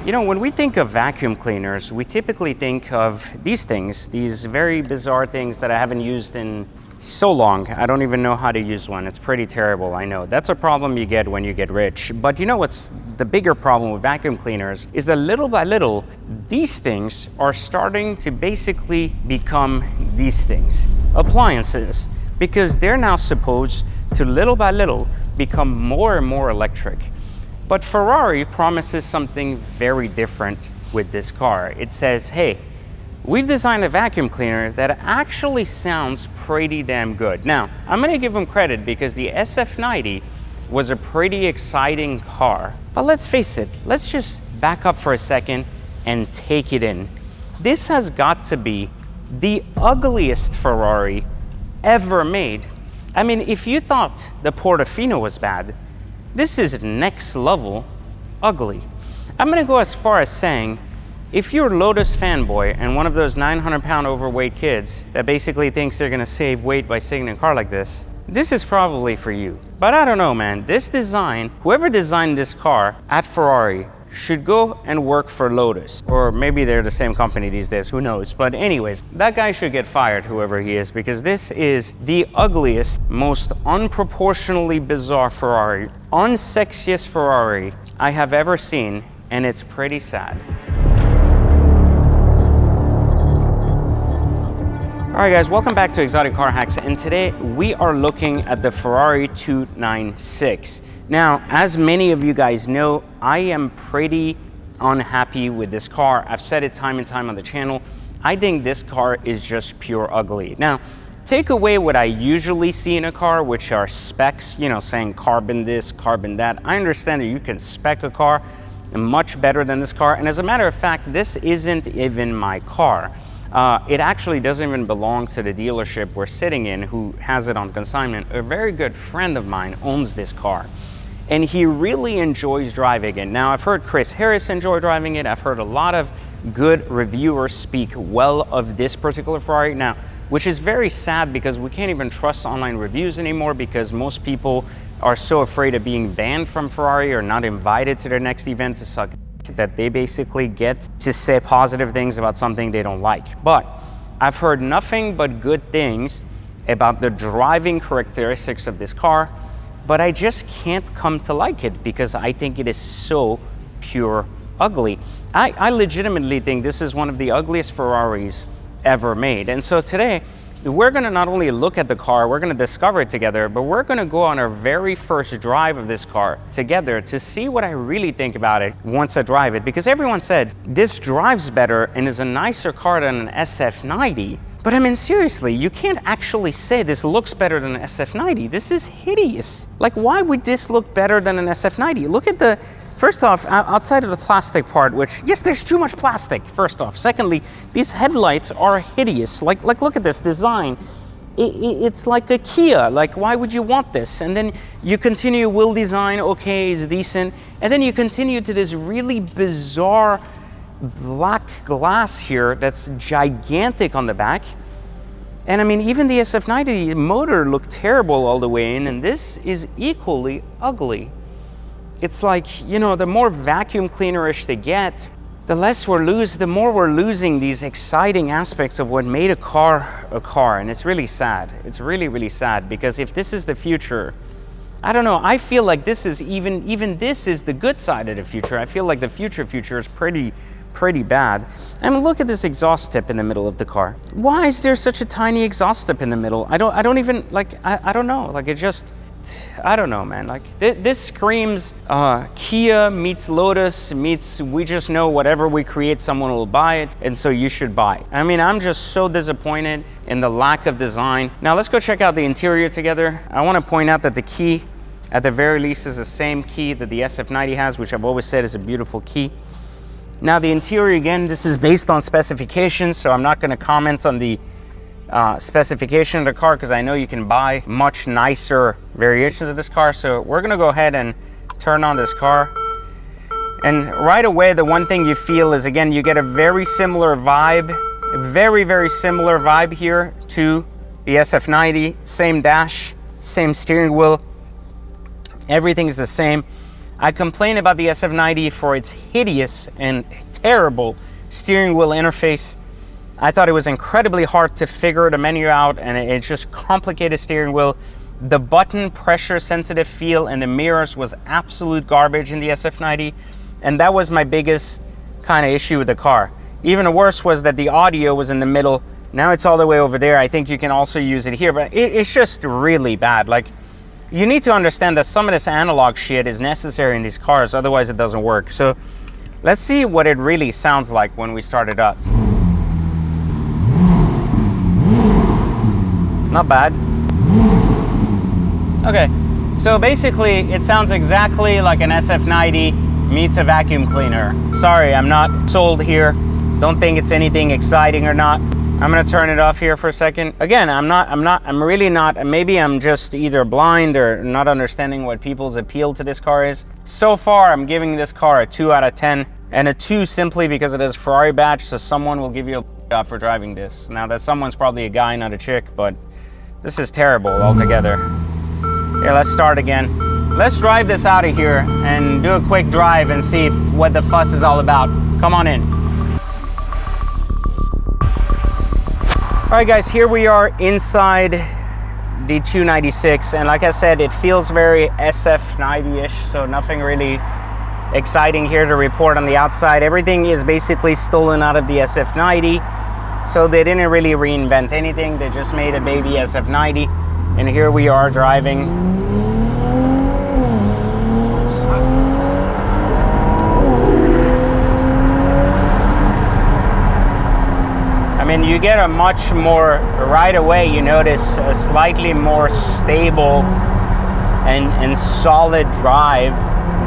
You know, when we think of vacuum cleaners, we typically think of these things, these very bizarre things that I haven't used in so long. I don't even know how to use one. It's pretty terrible, I know. That's a problem you get when you get rich. But you know what's the bigger problem with vacuum cleaners is that little by little, these things are starting to basically become these things, appliances, because they're now supposed to little by little become more and more electric. But Ferrari promises something very different with this car. It says, hey, we've designed a vacuum cleaner that actually sounds pretty damn good. Now, I'm gonna give them credit because the SF90 was a pretty exciting car. But let's face it, let's just back up for a second and take it in. This has got to be the ugliest Ferrari ever made. I mean, if you thought the Portofino was bad, this is next level ugly. I'm gonna go as far as saying, if you're a Lotus fanboy and one of those 900-pound overweight kids that basically thinks they're gonna save weight by sitting in a car like this is probably for you. But I don't know, man, this design, whoever designed this car at Ferrari should go and work for Lotus. Or maybe they're the same company these days, who knows? But anyways, that guy should get fired, whoever he is, because this is the ugliest, most unproportionally bizarre Ferrari, unsexiest Ferrari I have ever seen, and it's pretty sad. All right, guys, welcome back to Exotic Car Hacks, and today we are looking at the Ferrari 296. Now, as many of you guys know, I am pretty unhappy with this car. I've said it time and time on the channel. I think this car is just pure ugly. Now, take away what I usually see in a car, which are specs, you know, saying carbon this, carbon that. I understand that you can spec a car much better than this car. And as a matter of fact, this isn't even my car. It actually doesn't even belong to the dealership we're sitting in, who has it on consignment. A very good friend of mine owns this car, and he really enjoys driving it. Now, I've heard Chris Harris enjoy driving it. I've heard a lot of good reviewers speak well of this particular Ferrari. Now, which is very sad because we can't even trust online reviews anymore because most people are so afraid of being banned from Ferrari or not invited to their next event to suck that they basically get to say positive things about something they don't like. But I've heard nothing but good things about the driving characteristics of this car, but I just can't come to like it because I think it is so pure ugly. I legitimately think this is one of the ugliest Ferraris ever made. And so today, we're gonna not only look at the car, we're gonna discover it together, but we're gonna go on our very first drive of this car together to see what I really think about it once I drive it. Because everyone said, this drives better and is a nicer car than an SF90. But I mean, seriously, you can't actually say this looks better than an SF90. This is hideous. Like, why would this look better than an SF90? Look at the, first off, outside of the plastic part, which, yes, there's too much plastic, first off. Secondly, these headlights are hideous. Like look at this design. It's like a Kia. Like, why would you want this? And then you continue wheel design, okay, is decent. And then you continue to this really bizarre black glass here that's gigantic on the back. And I mean, even the SF90 motor looked terrible all the way in, and this is equally ugly. It's like, you know, the more vacuum cleanerish they get, the more we're losing these exciting aspects of what made a car a car. And it's really sad. It's really, really sad, because if this is the future, I don't know, I feel like this is even this is the good side of the future. I feel like the future is pretty bad. I mean, look at this exhaust tip in the middle of the car. Why is there such a tiny exhaust tip in the middle? I don't even, like, I don't know. Like, it just, I don't know, man. Like, this screams Kia meets Lotus meets we just know whatever we create, someone will buy it, and so you should buy. I mean, I'm just so disappointed in the lack of design. Now, let's go check out the interior together. I want to point out that the key, at the very least, is the same key that the SF90 has, which I've always said is a beautiful key. Now, the interior, again, this is based on specifications, so I'm not going to comment on the specification of the car because I know you can buy much nicer variations of this car. So we're going to go ahead and turn on this car. And right away, the one thing you feel is, again, you get a very similar vibe, very similar vibe here to the SF90. Same dash, same steering wheel. Everything's the same. I complain about the SF90 for its hideous and terrible steering wheel interface. I thought it was incredibly hard to figure the menu out, and it's just complicated steering wheel. The button pressure sensitive feel and the mirrors was absolute garbage in the SF90, and that was my biggest kind of issue with the car. Even worse was that the audio was in the middle. Now it's all the way over there. I think you can also use it here, but it's just really bad. Like, you need to understand that some of this analog shit is necessary in these cars, otherwise it doesn't work. So let's see what it really sounds like when we start it up. Not bad. Okay, so basically it sounds exactly like an SF90 meets a vacuum cleaner. Sorry, I'm not sold here. Don't think it's anything exciting or not. I'm gonna turn it off here for a second. Again, I'm really not, maybe I'm just either blind or not understanding what people's appeal to this car is. So far, I'm giving this car a 2 out of 10, and a 2 simply because it has Ferrari badge, so someone will give you a job for driving this. Now that someone's probably a guy, not a chick, but this is terrible altogether. Here, let's start again. Let's drive this out of here and do a quick drive and see what the fuss is all about. Come on in. All right, guys, here we are inside the 296, and like I said, it feels very SF90-ish, so nothing really exciting here to report on the outside. Everything is basically stolen out of the SF90, so they didn't really reinvent anything. They just made a baby SF90, and here we are driving. I mean, you get a much more, right away you notice a slightly more stable and solid drive.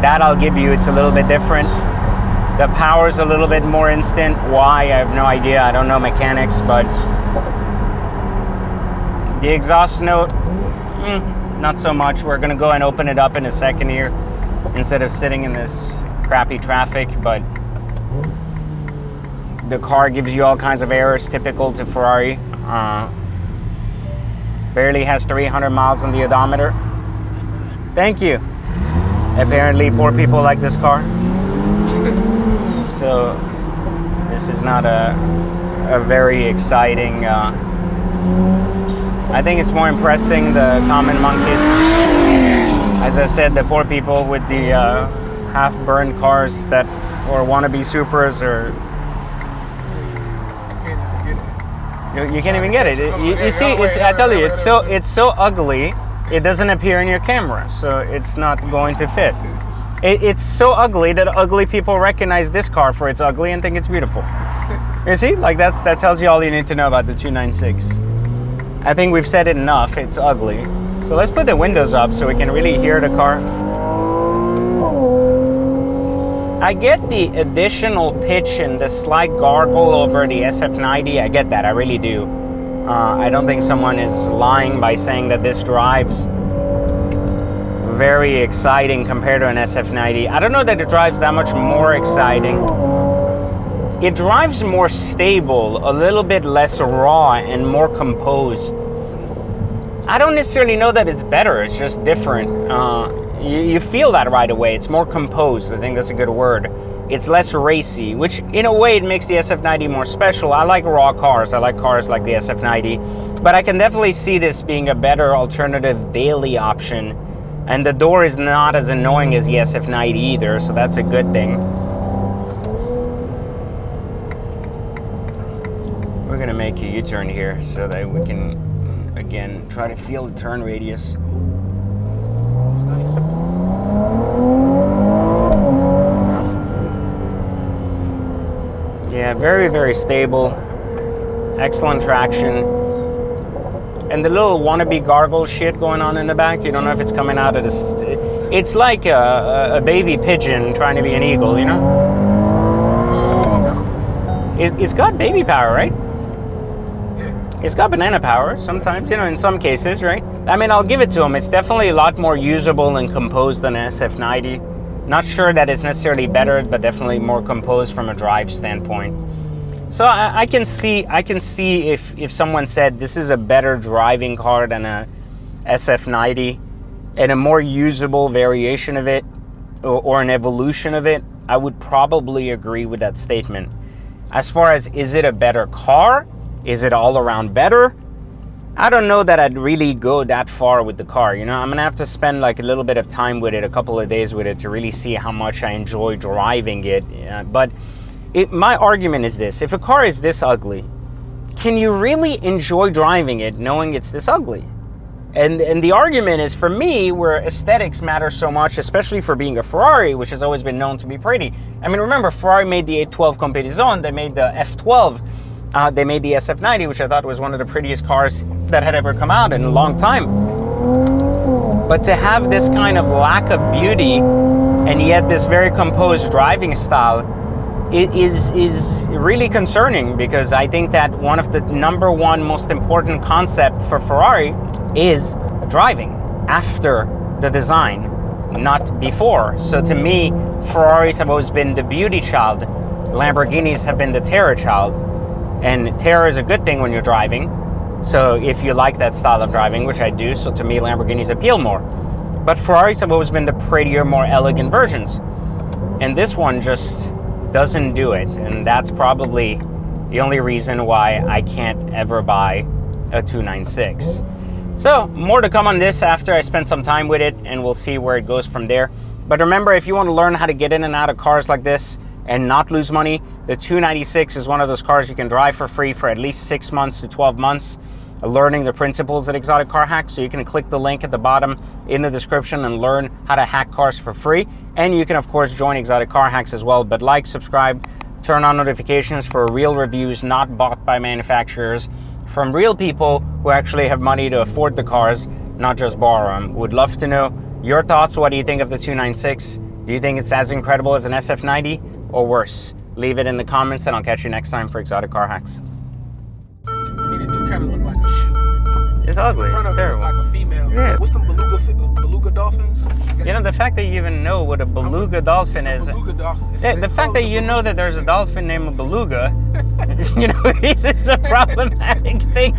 That I'll give you, it's a little bit different. The power's a little bit more instant. Why? I have no idea. I don't know mechanics, but the exhaust note, not so much. We're gonna go and open it up in a second here instead of sitting in this crappy traffic, but the car gives you all kinds of errors typical to Ferrari. Barely has 300 miles on the odometer. Thank you. Apparently poor people like this car. So this is not a very exciting, I think it's more impressing the common monkeys. As I said, the poor people with the half-burned cars that, or wannabe Supras, or you can't even get it. You see, I tell you, it's so ugly, it doesn't appear in your camera, so it's not going to fit. It's so ugly that ugly people recognize this car for its ugly and think it's beautiful. You see, like that tells you all you need to know about the 296. I think we've said it enough, it's ugly. So let's put the windows up so we can really hear the car. I get the additional pitch and the slight gargle over the SF90. I get that, I really do. I don't think someone is lying by saying that this drives very exciting compared to an SF90. I don't know that it drives that much more exciting. It drives more stable, a little bit less raw and more composed. I don't necessarily know that it's better, it's just different. You feel that right away. It's more composed. I think that's a good word. It's less racy, which in a way it makes the SF90 more special. I like raw cars. I like cars like the SF90, but I can definitely see this being a better alternative daily option. And the door is not as annoying as the SF90 either, so that's a good thing. We're gonna make a U-turn here so that we can, again, try to feel the turn radius. Yeah, very, very stable. Excellent traction. And the little wannabe gargle shit going on in the back, you don't know if it's coming out of this. It's like a baby pigeon trying to be an eagle, you know? It's got baby power, right? It's got banana power sometimes, you know, in some cases, right? I mean, I'll give it to him. It's definitely a lot more usable and composed than an SF90. Not sure that it's necessarily better, but definitely more composed from a drive standpoint. So I can see if someone said this is a better driving car than a SF90 and a more usable variation of it, or an evolution of it, I would probably agree with that statement. As far as, is it a better car? Is it all around better? I don't know that I'd really go that far with the car. You know, I'm gonna have to spend like a little bit of time with it, a couple of days with it, to really see how much I enjoy driving it. But my argument is this: if a car is this ugly, can you really enjoy driving it knowing it's this ugly? And the argument is, for me, where aesthetics matter so much, especially for being a Ferrari, which has always been known to be pretty. I mean, remember, Ferrari made the 812 Competizione, they made the F12, they made the SF90, which I thought was one of the prettiest cars that had ever come out in a long time. But to have this kind of lack of beauty and yet this very composed driving style, it is really concerning, because I think that one of the number one most important concept for Ferrari is driving after the design, not before. So to me, Ferraris have always been the beauty child, Lamborghinis have been the terror child, and terror is a good thing when you're driving. So if you like that style of driving, which I do, so to me Lamborghinis appeal more. But Ferraris have always been the prettier, more elegant versions, and this one just doesn't do it, and that's probably the only reason why I can't ever buy a 296. So more to come on this after I spend some time with it, and we'll see where it goes from there. But remember, if you want to learn how to get in and out of cars like this and not lose money, the 296 is one of those cars you can drive for free for at least 6 months to 12 months, learning the principles at Exotic Car Hacks. So you can click the link at the bottom in the description and learn how to hack cars for free. And you can, of course, join Exotic Car Hacks as well. But like, subscribe, turn on notifications for real reviews, not bought by manufacturers, from real people who actually have money to afford the cars, not just borrow them. Would love to know your thoughts. What do you think of the 296? Do you think it's as incredible as an SF90 or worse? Leave it in the comments, and I'll catch you next time for Exotic Car Hacks. I mean, it do kind of look like a shoe. It's ugly. It's terrible. Like a female. Yeah. What's them beluga dolphins? You know, the fact that you even know what a beluga dolphin is. The fact that you know that there's a dolphin named a beluga, you know, it's a problematic thing.